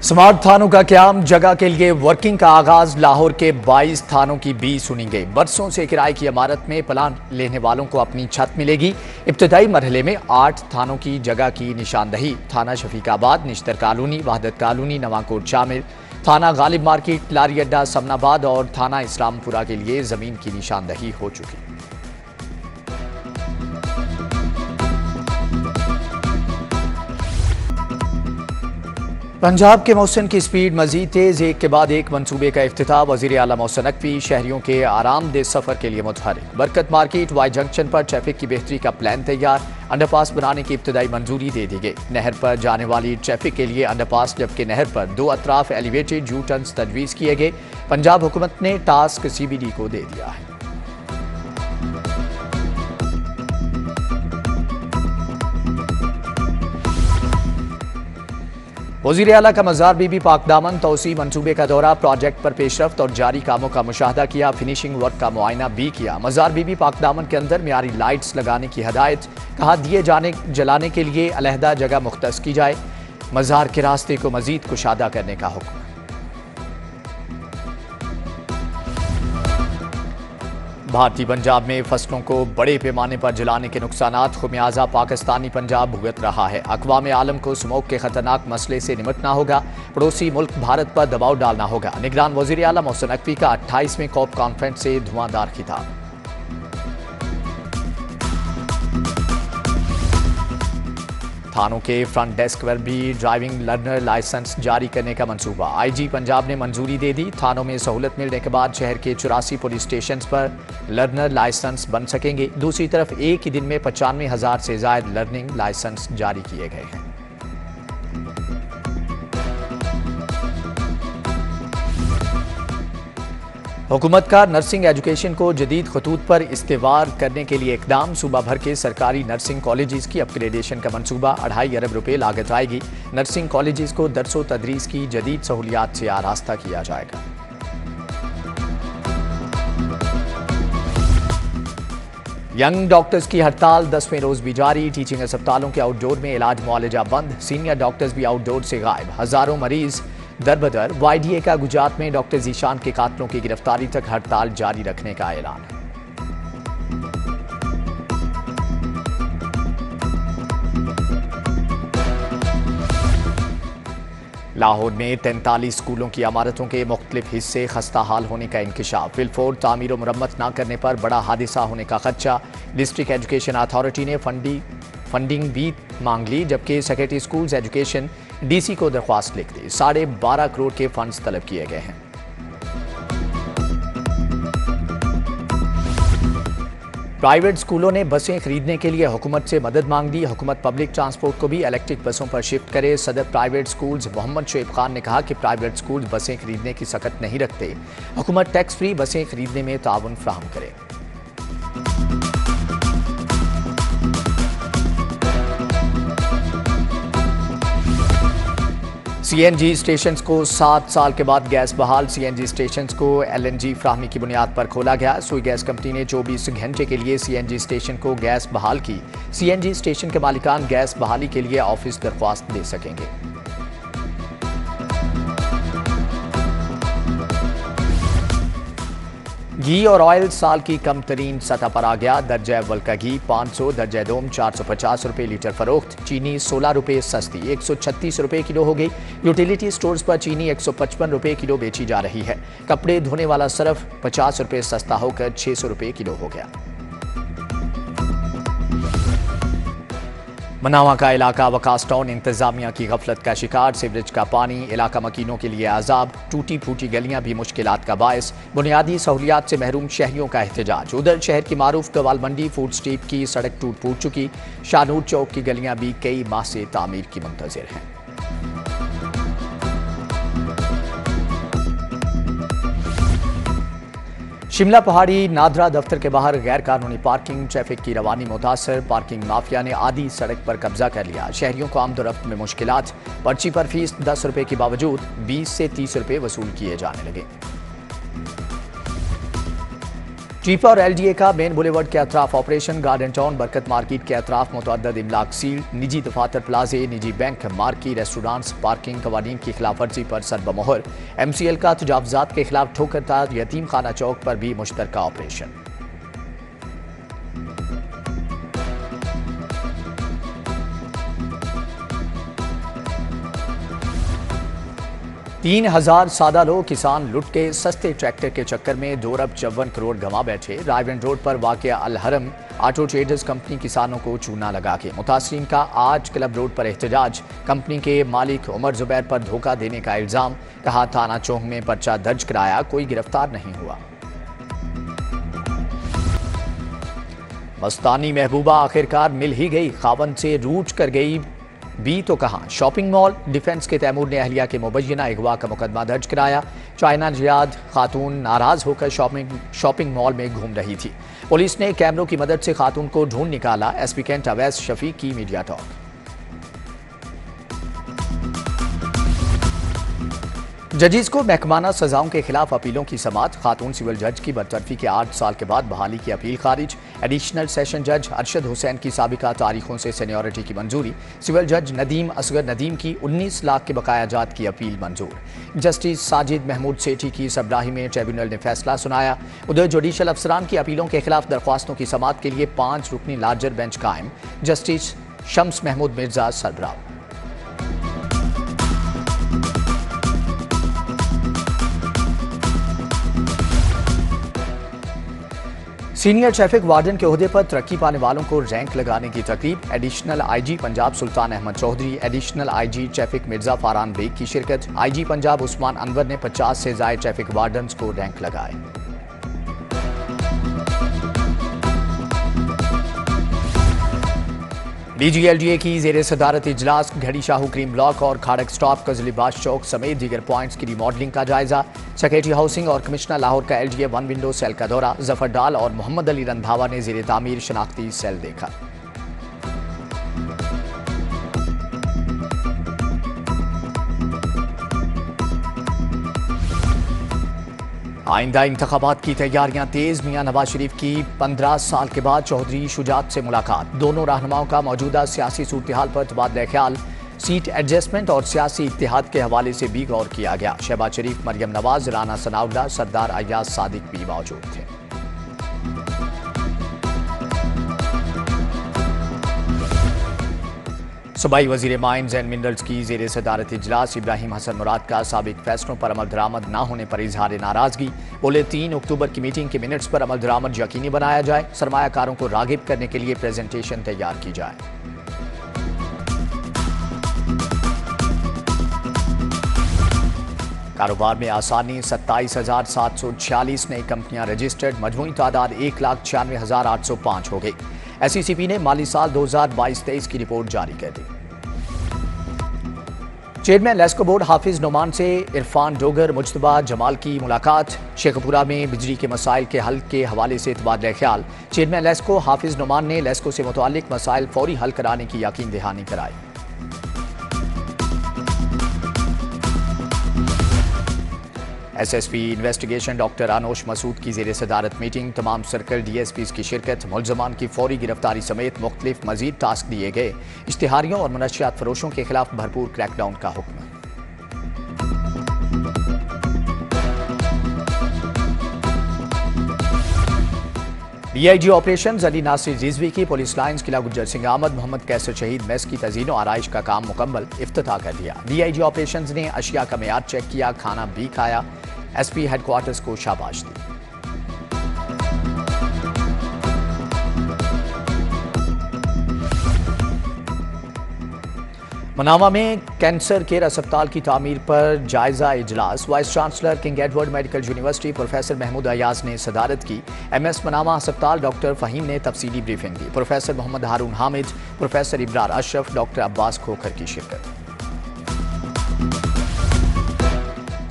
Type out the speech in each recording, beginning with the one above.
Smart थानों का क्याम, जगह के लिए वर्किंग का आगाज। लाहौर के 22 थानों की 20 सुनी गई। बरसों से किराए की इमारत में प्लान लेने वालों को अपनी छत मिलेगी। इब्तदाई मरहले में 8 थानों की जगह की निशानदही। थाना शफीकाबाद, निश्तर कॉलोनी, वहदत कॉलोनी, नवाकोट शामिल, थाना गालिब मार्केट, लारी अड्डा समनाबाद और थाना इस्लामपुरा के लिए जमीन की निशानदही हो चुकी। पंजाब के मौसम की स्पीड मजीद तेज, एक के बाद एक मंसूबे का इफ्तिताह। वज़ीर आला मोहसिन नकवी शहरियों के आरामदेह सफर के लिए मुतहरिक। बरकत मार्केट वाई जंक्शन पर ट्रैफिक की बेहतरी का प्लान तैयार। अंडरपास बनाने की इब्तदाई मंजूरी दे दी गई। नहर पर जाने वाली ट्रैफिक के लिए अंडरपास, जबकि नहर पर 2 अतराफ एलिवेटेड यू टर्न्स तजवीज़ किए गए। पंजाब हुकूमत ने टास्क CBD को दे दिया है। वज़ीर आला का मज़ार बीबी पाकदामन तौसी मंसूबे का दौरा। प्रोजेक्ट पर पेशरफ्त और जारी कामों का मुशाहदा किया। फिनिशिंग वर्क का मुआयना भी किया। मज़ार बीबी पाकदामन के अंदर मियारी लाइट्स लगाने की हदायत। कहा, दिए जलाने के लिए अलहदा जगह मुख्तस की जाए। मज़ार के रास्ते को मजीद कुशादा करने का हुक्म। भारतीय पंजाब में फसलों को बड़े पैमाने पर जलाने के नुकसानात। खुमियाजा पाकिस्तानी पंजाब भुगत रहा है। अक़वाम आलम को स्मोक के खतरनाक मसले से निपटना होगा। पड़ोसी मुल्क भारत पर दबाव डालना होगा। निगरान वज़ीर आला मोहसिन नकवी का 28वें कॉप कॉन्फ्रेंस से धुआंधार खिताब। थानों के फ्रंट डेस्क पर भी ड्राइविंग लर्नर लाइसेंस जारी करने का मंसूबा। IG पंजाब ने मंजूरी दे दी। थानों में सहूलत मिलने के बाद शहर के 84 पुलिस स्टेशन पर लर्नर लाइसेंस बन सकेंगे। दूसरी तरफ एक ही दिन में 95,000 से ज्यादा लर्निंग लाइसेंस जारी किए गए हैं। हुकूमत का नर्सिंग एजुकेशन को जदीद खतूत पर इस्तेवार करने के लिए इकदाम। सूबा भर के सरकारी नर्सिंग कॉलेजेस की अपग्रेडेशन का मंसूबा। 2.5 अरब रुपए लागत आएगी। नर्सिंग कॉलेजेस को दरसो तदरीस की जदीद सहूलियात से आरास्ता किया जाएगा। यंग डॉक्टर्स की हड़ताल 10वें रोज भी जारी। टीचिंग अस्पतालों के आउटडोर में इलाज मुआलजा बंद। सीनियर डॉक्टर्स भी आउटडोर से गायब। हजारों मरीज दरबदर। YDA का गुजरात में डॉक्टर जीशान के कातलों की गिरफ्तारी तक हड़ताल जारी रखने का ऐलान। लाहौर में 43 स्कूलों की इमारतों के मुख्तलिफ हिस्से खस्ता हाल होने का इंकशाफ। फिलफोर तामीर और मुरम्मत न करने पर बड़ा हादिसा होने का खदशा। डिस्ट्रिक्ट एजुकेशन अथॉरिटी ने फंडिंग भी मांग ली, जबकि सेक्रेटरी स्कूल्स एजुकेशन DC को दरख्वास्त लिख दी। 12.5 करोड़ के फंड्स तलब किए गए हैं। प्राइवेट स्कूलों ने बसें खरीदने के लिए हुकूमत से मदद मांग दी। हुकूमत पब्लिक ट्रांसपोर्ट को भी इलेक्ट्रिक बसों पर शिफ्ट करे। सदर प्राइवेट स्कूल्स मोहम्मद शुएब खान ने कहा कि प्राइवेट स्कूल्स बसें खरीदने की सकत नहीं रखते। हुकूमत टैक्स फ्री बसें खरीदने में ताउन फराहम करे। CNG स्टेशन को 7 साल के बाद गैस बहाल। CNG स्टेशन को LNG फ्राहमी की बुनियाद पर खोला गया। सुई गैस कंपनी ने 24 घंटे के लिए CNG स्टेशन को गैस बहाल की। CNG स्टेशन के मालिकान गैस बहाली के लिए ऑफिस दरख्वास्त दे सकेंगे। घी और ऑयल साल की कम तरीन सतह पर आ गया। दर्जा अव्वल का घी 500, दर्जा दोम 450 रुपये लीटर फरोख्त। चीनी 16 रुपये सस्ती 136 रुपये किलो हो गई। यूटिलिटी स्टोर्स पर चीनी 155 रुपये किलो बेची जा रही है। कपड़े धोने वाला सर्फ 50 रुपये सस्ता होकर 600 रुपये किलो हो गया। मनावा का इलाका वकास टाउन इंतजामिया की गफलत का शिकार। सीवरेज का पानी इलाका मकीनों के लिए आजाब। टूटी फूटी गलियां भी मुश्किलात का बायस। बुनियादी सहूलियात से महरूम शहरियों का एहतजाज। उधर शहर की मारूफ गवाल मंडी फूड स्ट्रीट की सड़क टूट फूट चुकी। शाहनूर चौक की गलियां भी कई माह से तामीर की मुंतजिर हैं। शिमला पहाड़ी नादरा दफ्तर के बाहर गैर कानूनी पार्किंग। ट्रैफिक की रवानी मुतासर। पार्किंग माफिया ने आधी सड़क पर कब्जा कर लिया। शहरियों को आमदोरफ्त में मुश्किलात। पर्ची पर फीस 10 रुपये के बावजूद 20 से 30 रुपये वसूल किए जाने लगे। चीफ और एलडीए का मेन बुलेवर्ड के अतराफ ऑपरेशन, गार्डन टाउन बरकत मार्केट के अतराफ मुतअद्दिद इमलाक सील, निजी दफातर प्लाजे, निजी बैंक, मार्की, रेस्टोरेंट्स, पार्किंग कवानीन की खिलाफ वर्जी पर सरबमोहर। MCL का तजावुजात के खिलाफ ठोकरताज यतीम खाना चौक पर भी मुश्तरका ऑपरेशन। तीन 3000 सादा लोग किसान लुट के सस्ते ट्रैक्टर के चक्कर में 2 अरब 54 करोड़ गंवा बैठे। रायगंज रोड पर वाक़या अलहरम ऑटो ट्रेडर्स कंपनी किसानों को चूना लगा के मुतासरीन का आज क्लब रोड पर एहतजाज। कंपनी के मालिक उमर जुबैर पर धोखा देने का इल्जाम, कहा थाना चौक में पर्चा दर्ज कराया, कोई गिरफ्तार नहीं हुआ। मस्तानी महबूबा आखिरकार मिल ही गई, खावन से रूठ कर गई भी तो कहां। शॉपिंग मॉल डिफेंस के तैमूर ने अहलिया के मुबैना अगवा का मुकदमा दर्ज कराया। चाइना रियाद खातून नाराज होकर शॉपिंग मॉल में घूम रही थी। पुलिस ने कैमरों की मदद से खातून को ढूंढ निकाला। एसपी कैंट अवैस शफीक की मीडिया टॉक। जजेस को महकमाना सजाओं के खिलाफ अपीलों की समाअत। खातून सिविल जज की बरतरफी के 8 साल के बाद बहाली की अपील खारिज। एडिशनल सेशन जज अरशद हुसैन की साबिका तारीखों से सीनियरिटी की मंजूरी। सिविल जज नदीम असगर नदीम की 19 लाख के बकायाजात की अपील मंजूर। जस्टिस साजिद महमूद सेठी की सबराही में ट्रिब्यूनल ने फैसला सुनाया। उधर जुडिशल अफसरान की अपीलों के खिलाफ दरख्वास्तों की समाअत के लिए 5 रुकनी लार्जर बेंच कायम। जस्टिस शम्स महमूद मिर्जा सरबराह। सीनियर ट्रैफिक वार्डन के ओहदे पर तरक्की पाने वालों को रैंक लगाने की तकरीब। Additional IG Punjab Sultan Ahmed Chaudhry, additional IG traffic Mirza Faran Baig की शिरकत। आईजी पंजाब उस्मान अनवर ने 50 से ज्यादा ट्रैफिक वार्डन्स को रैंक लगाए। DGLDA की जेर सदारत इजलास। घड़ी शाहू क्रीम ब्लॉक और खाड़क स्टॉप, कजलीबाश चौक समेत दीगर पॉइंट्स की रिमॉडलिंग का जायजा। सेक्रेटरी हाउसिंग और कमिश्नर लाहौर का LDA 1 विंडो सेल का दौरा। जफर डाल और मोहम्मद अली रंधावा ने जेर तामीर शनाख्ती सेल देखा। आइंदा इंतखाबात की तैयारियां तेज। मियां नवाज शरीफ की 15 साल के बाद चौधरी शुजात से मुलाकात। दोनों रहनुमाओं का मौजूदा सियासी सूरत-ए-हाल पर तबादला ख्याल, सीट एडजस्टमेंट और सियासी इत्तेहाद के हवाले से भी गौर किया गया। शहबाज शरीफ, मरियम नवाज, राना सनाउल्लाह, सरदार अय्याज सादिक भी मौजूद थे। सूबाई वजीर माइंस एंड मिनरल्स की जेर सदारत इजलास। इब्राहिम हसन मुराद का साबिक फैसलों पर अमल दरामद न होने पर इजहार नाराजगी। बोले 3 अक्टूबर की मीटिंग के मिनट्स पर अमल दरामद यकीनी बनाया जाए। सरमायाकारों को रागिब करने के लिए प्रेजेंटेशन तैयार की जाए। कारोबार में आसानी। 27,746 नई कंपनियां रजिस्टर्ड। मजमूई तादाद 1,96,805 हो गई। SECP ने माली साल 2022-23 की रिपोर्ट जारी कर दी। चेयरमैन लेस्को बोर्ड हाफिज नोमान से इरफान डोगर, मुज्तबा जमाल की मुलाकात। शेखपुरा में बिजली के मसाइल के हल के हवाले से तबादला ख्याल। चेयरमैन लेस्को हाफिज नोमान ने लेस्को से मुतालिक मसाइल फौरी हल कराने की यकीन दहानी कराई। SSP investigation doctor Anosh Masood की जेर सदारत मीटिंग। तमाम सर्कल DSPs की शिरकत। मुलजमान की फौरी गिरफ्तारी समेत मुख्तलिफ मजीद टास्क दिए गए। इश्तिहारियों और मनशियात फरोशों के खिलाफ भरपूर क्रैकडाउन का हुक्म। DIG ऑपरेशन अली नासिर रिजवी की पुलिस लाइन्स किला गुज्जर सिंह अहमद मोहम्मद कैसर शहीद मेस की तज़ीन और आराइश का काम मुकम्मल, इफ्तिताह कर दिया। DIG ऑपरेशन ने अशिया का मेयाद चेक किया, खाना भी खाया। SP हेडक्वार्टर्स को शाबाश दी। मनामा में कैंसर केयर अस्पताल की तामीर पर जायजा इजलास। Vice chancellor King Edward medical university professor Mahmood Ayaz ने सदारत की। MS मनामा अस्पताल डॉक्टर फ़हीम ने तफसीली ब्रीफिंग दी। Professor Mohammad Haroon Hamid, professor Ibrar Ashraf, doctor Abbas Khokhar की शिरकत।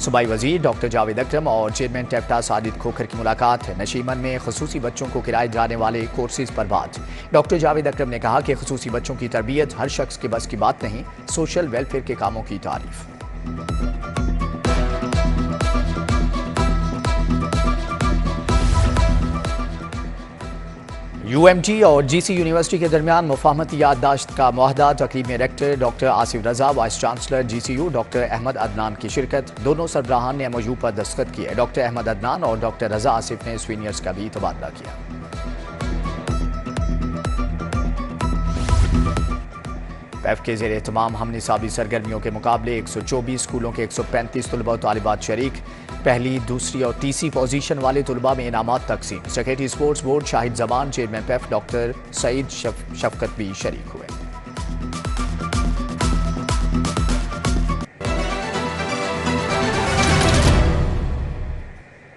सूबाई वजीर डॉक्टर जावेद अकरम और चेयरमैन टेप्टा साजिद खोखर की मुलाकात है। नशीमन में खसूसी बच्चों को किराए जाने वाले कोर्सेज पर बात। डॉक्टर जावेद अकरम ने कहा कि खसूसी बच्चों की तरबियत हर शख्स के बस की बात नहीं। सोशल वेलफेयर के कामों की तारीफ। यूएमटी और जीसी यूनिवर्सिटी के दरमियान मुफाहमती याददाश्त का मुआहदा। तकरीब में रेक्टर डॉक्टर आसिफ रजा, vice chancellor GCU doctor Ahmad Adnan की शिरकत। दोनों सरबराहान ने एमओयू पर दस्तखत किए। डॉक्टर अहमद अदनान और डॉक्टर रजा आसिफ ने सीनियर्स का भी तबादला किया। पैफ के ज़ेरे तमाम हम निसाबी सरगर्मियों के मुकाबले 124 स्कूलों के 135 तलबा और तालिबात शरीक। पहली, दूसरी और तीसरी पोजीशन वाले तलबा में इनामात तकसीम। Secretary sports board Shahid Zaman, chairman पैफ डॉक्टर सईद शफकत भी शरीक हुए।